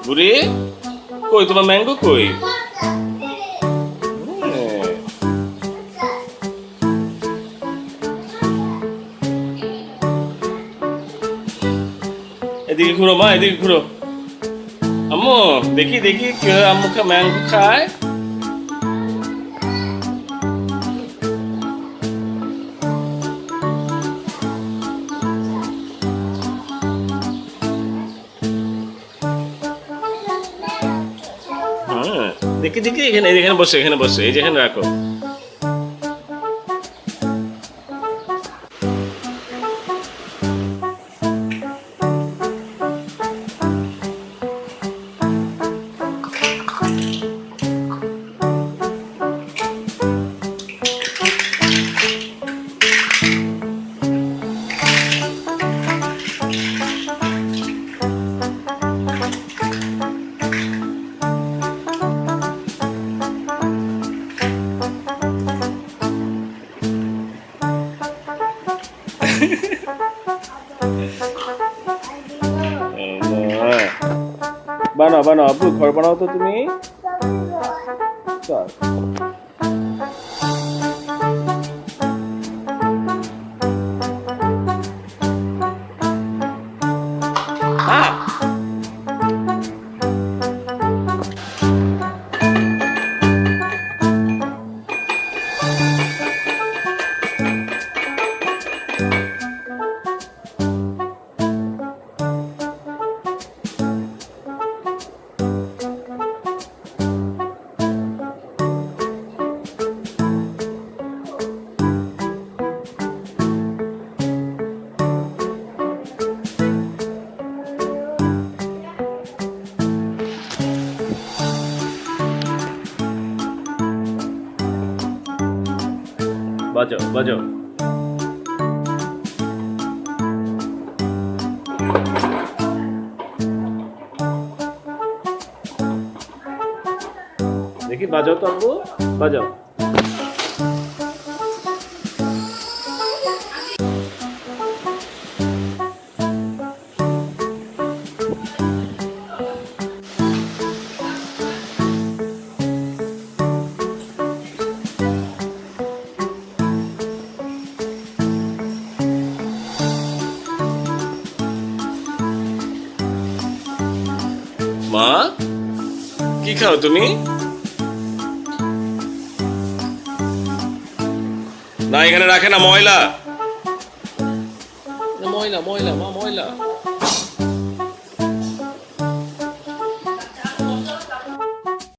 বুড়ি কই তোমার ম্যাঙ্গো কই? এদিকে ঘুরো মা, এদিকে ঘুরো। আম্মু দেখি দেখি আম্মু ম্যাঙ্গো খায়। হ্যাঁ দেখি দেখি, এখানে এখানে বসে, এখানে বসে, এই যে এখানে রাখো। বানাও বানাও আব্বু, ঘর বানাও তো তুমি। চল বাজাও বাজাও। দেখি বাজাও তো আব্বু, বাজাও। মা কি খাও তুমি? না এখানে রাখে না, ময়লা ময়লা ময়লা মা, ময়লা।